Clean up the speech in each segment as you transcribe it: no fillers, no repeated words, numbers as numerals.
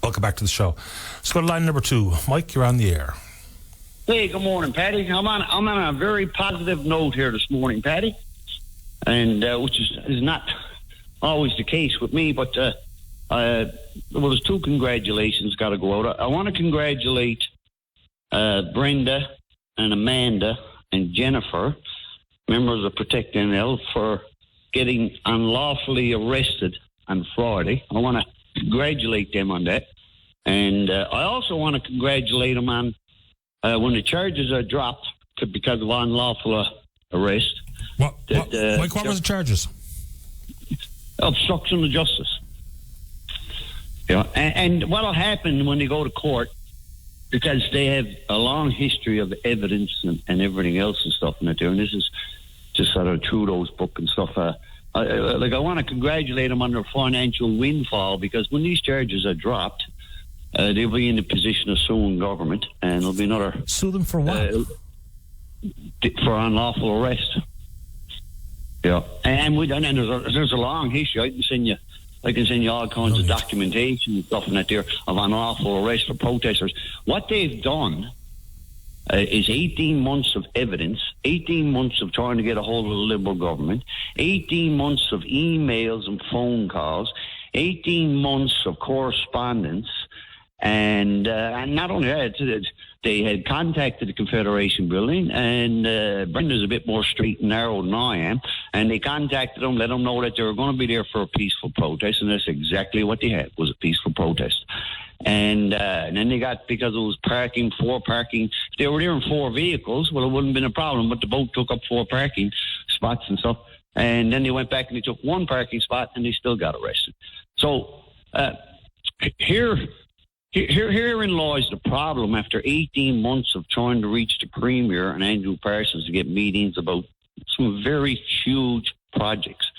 Welcome back to the show. Let's go to line number 2. Mike, you're on the air. Hey, good morning, Paddy. I'm on a very positive note here this morning, Paddy, and which is not always the case with me, but there's 2 congratulations got to go out. I want to congratulate Brenda and Amanda and Jennifer, members of Protect NL, for getting unlawfully arrested on Friday. I want to congratulate them on that, and I also want to congratulate them on when the charges are dropped because of unlawful arrest. Mike, what was the charges? Obstruction of justice. Yeah, and what'll happen when they go to court, because they have a long history of evidence and everything else and stuff in it there, and this is just sort of Trudeau's book and stuff. I want to congratulate them on their financial windfall, because when these charges are dropped, they'll be in a position of suing government, and there'll be another... Sue them for what? For unlawful arrest. Yeah, and there's a long history. I can send you all kinds of documentation and stuff in that there of unlawful arrest for protesters. What they've done is 18 months of evidence, 18 months of trying to get a hold of the Liberal government, 18 months of emails and phone calls, 18 months of correspondence, and not only that, they had contacted the Confederation building, and Brenda's a bit more straight and narrow than I am, and they contacted them, let them know that they were going to be there for a peaceful protest, and that's exactly what they had, was a peaceful protest. And then they got, because it was parking, 4 parking, if they were there in 4 vehicles, well, it wouldn't have been a problem, but the boat took up 4 parking spots and stuff, and then they went back and they took 1 spot, and they still got arrested. So Herein lies the problem. After 18 months of trying to reach the Premier and Andrew Parsons to get meetings about some very huge projects,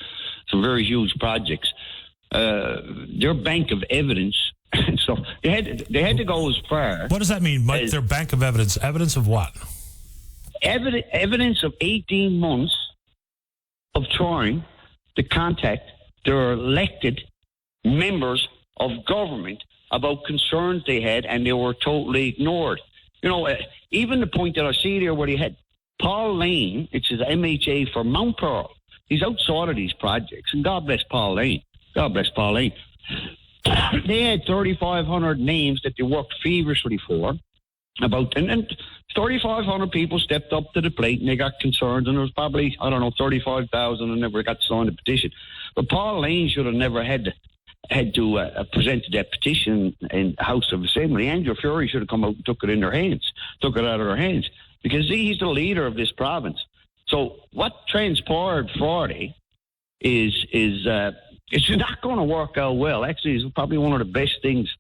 their bank of evidence and stuff, they had to go as far. What does that mean, Mike? Their bank of evidence? Evidence of what? Evidence of 18 months of trying to contact their elected members of government about concerns they had, and they were totally ignored. Even the point that I see there where they had Paul Lane, which is MHA for Mount Pearl. He's outside of these projects, and God bless Paul Lane. God bless Paul Lane. They had 3,500 names that they worked feverishly for, and 3,500 people stepped up to the plate, and they got concerns, and there was probably, 35,000 and never got signed a petition. But Paul Lane should have never had to present that petition in House of Assembly. Andrew Fury should have come out and took it out of their hands, because he's the leader of this province. So what transpired Friday is it's not going to work out well. Actually, it's probably one of the best things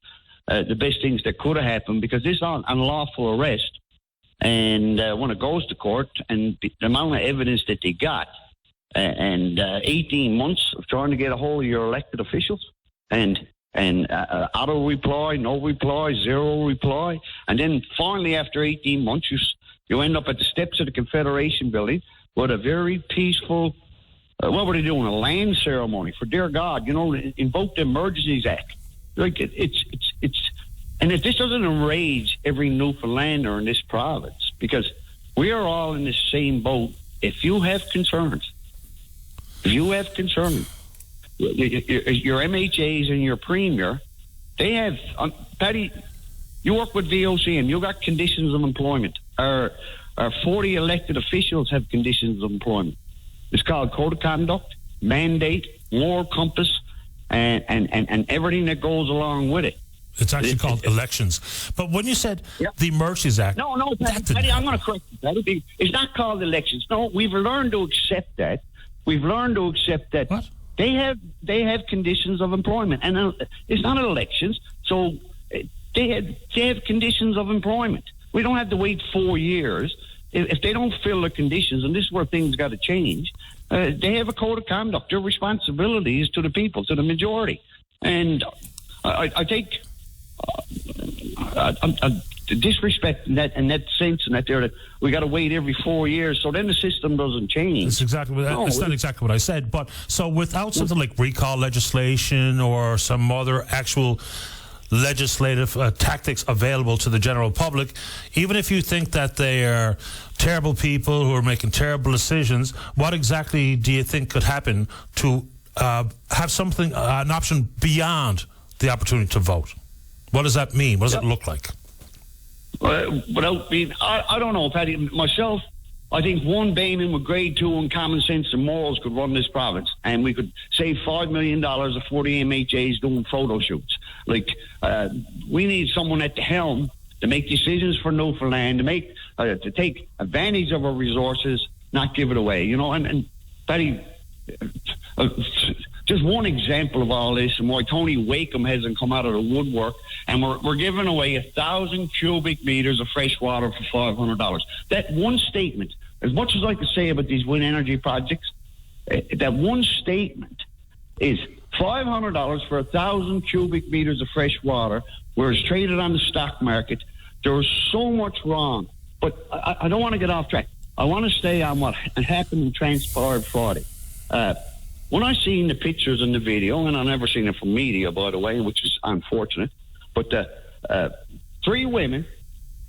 that could have happened, because this unlawful arrest, and when it goes to court, and the amount of evidence that they got, and 18 months of trying to get a hold of your elected officials, and auto reply, no reply, zero reply, and then finally after 18 months you end up at the steps of the Confederation building with a very peaceful, what were they doing, a land ceremony, for dear God, invoke the Emergencies Act. Like it's and if this doesn't enrage every Newfoundlander in this province, because we are all in the same boat. If you have concerns, your MHAs and your Premier, they have, Paddy, you work with VOCM, you got conditions of employment. Our 40 elected officials have conditions of employment. It's called Code of Conduct, Mandate, Moral Compass, and everything that goes along with it. It's actually called elections. But when you said the Emergencies Act... No, Paddy, I'm going to correct you, Paddy. It's not called elections. No, we've learned to accept that. What? They have conditions of employment, and it's not elections. So they have conditions of employment. We don't have to wait 4 years if they don't fill the conditions, and this is where things got to change. They have a code of conduct. Their responsibility is to the people, to the majority, and I take disrespect in that sense, and that we got to wait every 4 years, so then the system doesn't change. That's exactly that's not exactly what I said. But so without something like recall legislation or some other actual legislative tactics available to the general public, even if you think that they are terrible people who are making terrible decisions, what exactly do you think could happen to have something, an option beyond the opportunity to vote? What does that mean? What does it look like? Without being, I don't know, Paddy. Myself, I think one Bayman with grade 2 and common sense and morals could run this province, and we could save $5 million of 40 MHAs doing photo shoots. Like, we need someone at the helm to make decisions for Newfoundland, to make to take advantage of our resources, not give it away. You know, and Paddy, just one example of all this and why Tony Wakeham hasn't come out of the woodwork, and we're giving away 1,000 cubic meters of fresh water for $500. That one statement, as much as I could say about these wind energy projects, that one statement is $500 for 1,000 cubic meters of fresh water, where it's traded on the stock market. There's so much wrong, but I don't want to get off track. I want to stay on what happened and transpired Friday. When I seen the pictures and the video, and I've never seen it from media, by the way, which is unfortunate, but 3 women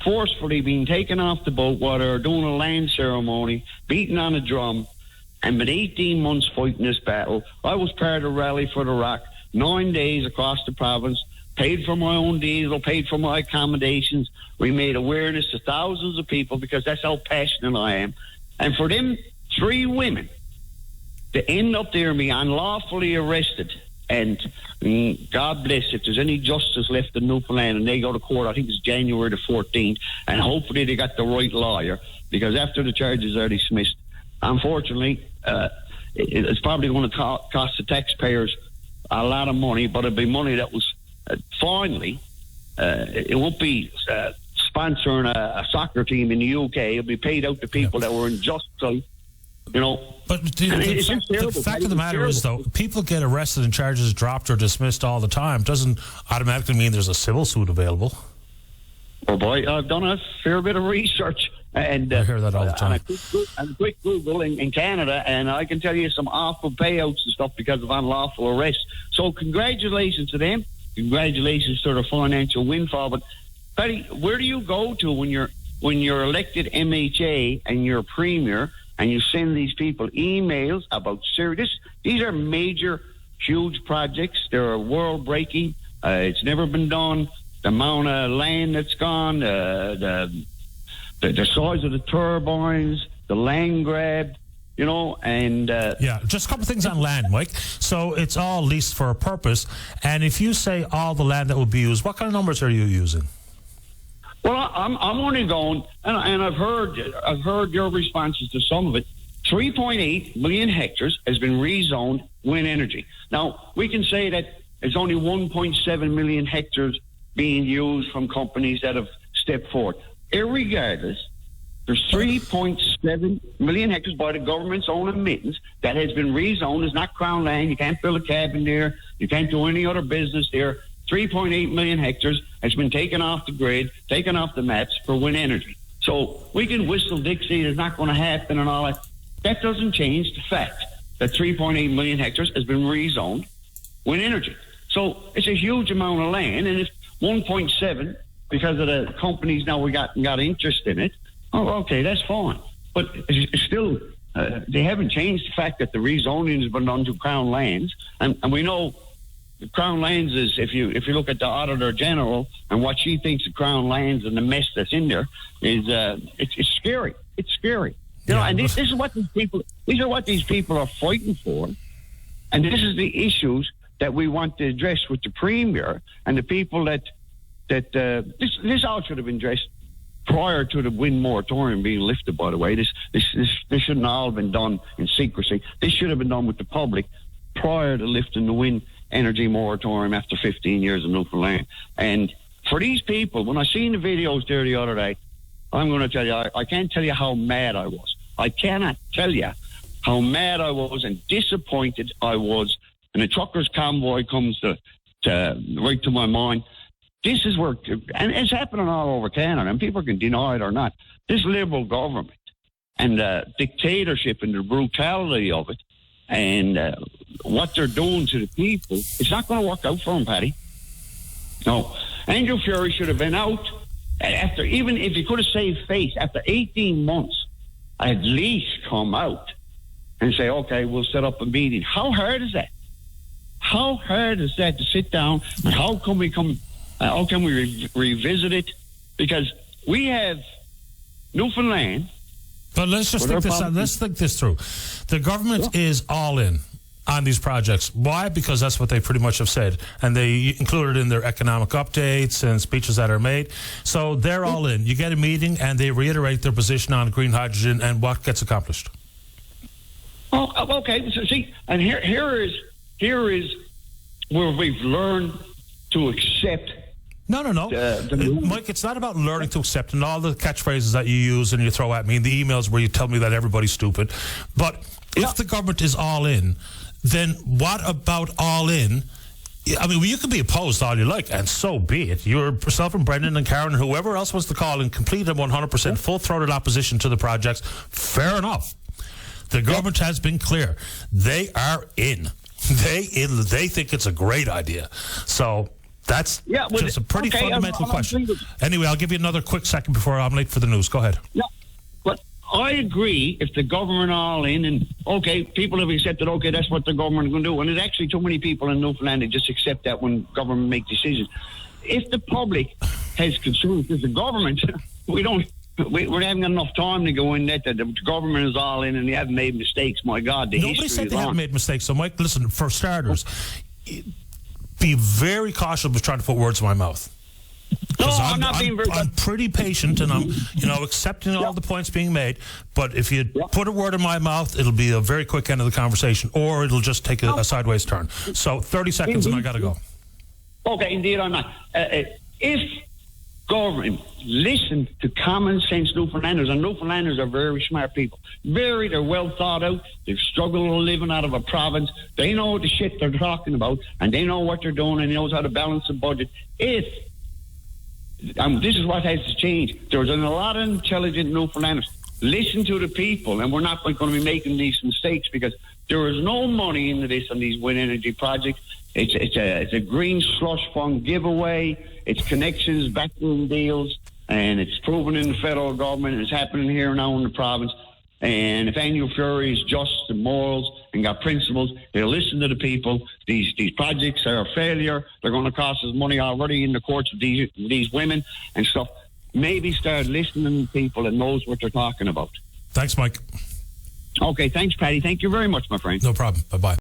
forcefully being taken off the boat while they're doing a land ceremony, beating on a drum, and been 18 months fighting this battle. I was part of Rally for the Rock, 9 days across the province, paid for my own diesel, paid for my accommodations. We made awareness to thousands of people because that's how passionate I am. And for them 3 women to end up there and be unlawfully arrested, and God bless if there's any justice left in Newfoundland and they go to court, I think it's January the 14th, and hopefully they got the right lawyer, because after the charges are dismissed, unfortunately, it's probably going to cost the taxpayers a lot of money, but it'll be money that was finally, it won't be sponsoring a soccer team in the UK. It'll be paid out to people that were unjustly, you know. But the fact of the matter is, though, people get arrested and charges dropped or dismissed all the time. Doesn't automatically mean there's a civil suit available. Oh boy, I've done a fair bit of research, and I hear that all the time. And a quick Google in Canada, and I can tell you some awful payouts and stuff because of unlawful arrest. So congratulations to them. Congratulations to their financial windfall. But Paddy, where do you go to when you're elected MHA and you're premier, and you send these people emails about serious? These are major, huge projects. They're world-breaking. It's never been done. The amount of land that's gone, the size of the turbines, the land grab, you know, and... yeah, just a couple of things on land, Mike. So it's all leased for a purpose, and if you say all the land that will be used, what kind of numbers are you using? Well, I'm only going, and I've heard your responses to some of it. 3.8 million hectares has been rezoned wind energy. Now, we can say that there's only 1.7 million hectares being used from companies that have stepped forward. Irregardless, there's 3.7 million hectares by the government's own admittance that has been rezoned. It's not Crown land. You can't build a cabin there. You can't do any other business there. 3.8 million hectares has been taken off the grid, taken off the maps for wind energy. So we can whistle Dixie, it's not going to happen and all that. That doesn't change the fact that 3.8 million hectares has been rezoned wind energy. So it's a huge amount of land, and it's 1.7 because of the companies now we got interest in it. Oh, okay, that's fine. But it's still, they haven't changed the fact that the rezoning has been done to Crown lands, and we know the Crown lands is, if you look at the Auditor General and what she thinks of Crown lands and the mess that's in there, is it's scary. It's scary. You know, and this is what these people are fighting for, and this is the issues that we want to address with the Premier and the people that this all should have been addressed prior to the wind moratorium being lifted. By the way, this shouldn't all have been done in secrecy. This should have been done with the public prior to lifting the wind energy moratorium after 15 years in Newfoundland. And for these people, when I seen the videos there the other day, I'm going to tell you, I can't tell you how mad I was. I cannot tell you how mad I was and disappointed I was. And the truckers' convoy comes to right to my mind. This is where, and it's happening all over Canada, and people can deny it or not. This Liberal government and the dictatorship and the brutality of it, and what they're doing to the people, it's not going to work out for them, Paddy. No. Andrew Fury should have been out after, even if he could have saved face, after 18 months, at least come out and say, okay, we'll set up a meeting. How hard is that? How hard is that to sit down, and how can we revisit it? Because we have Newfoundland. But let's think this through. The government is all in on these projects. Why? Because that's what they pretty much have said, and they include it in their economic updates and speeches that are made. So they're all in. You get a meeting, and they reiterate their position on green hydrogen and what gets accomplished. Oh, okay. So see, and here is where we've learned to accept. No. Mike, it's not about learning to accept and all the catchphrases that you use and you throw at me, and the emails where you tell me that everybody's stupid. But if the government is all in, then what about all in? I mean, you can be opposed all you like, and so be it. Yourself and Brendan and Karen and whoever else wants to call in complete and 100% full-throated opposition to the projects. Fair enough. The government has been clear. They are in. They think it's a great idea. So that's just a pretty fundamental question. Anyway, I'll give you another quick second before I'm late for the news. Go ahead. Yeah, but I agree if the government all in and, okay, people have accepted, okay, that's what the government is going to do. And there's actually too many people in Newfoundland that just accept that when government make decisions. If the public has concerns with the government, we're having enough time to go in that the government is all in and they haven't made mistakes. My God, nobody said they haven't made mistakes. So, Mike, listen, for starters, be very cautious with trying to put words in my mouth. No, I'm not being very... I'm pretty patient, and I'm, accepting all the points being made. But if you put a word in my mouth, it'll be a very quick end of the conversation, or it'll just take a sideways turn. So 30 seconds, and I got to go. Okay, indeed, I'm not. If government listen to common sense Newfoundlanders, and Newfoundlanders are very smart people. They're well thought out. They've struggled living out of a province. They know the shit they're talking about, and they know what they're doing, and they know how to balance the budget. This is what has to change. There's a lot of intelligent Newfoundlanders. Listen to the people, and we're not going to be making these mistakes because there is no money into this on these wind energy projects. It's a green slush fund giveaway. It's connections, backroom deals, and it's proven in the federal government, and it's happening here now in the province. And if Andrew Fury is just and morals and got principles, they'll listen to the people. These projects are a failure. They're going to cost us money already in the courts of these women and stuff. Maybe start listening to people that knows what they're talking about. Thanks, Mike. Okay, thanks, Paddy. Thank you very much, my friend. No problem. Bye-bye.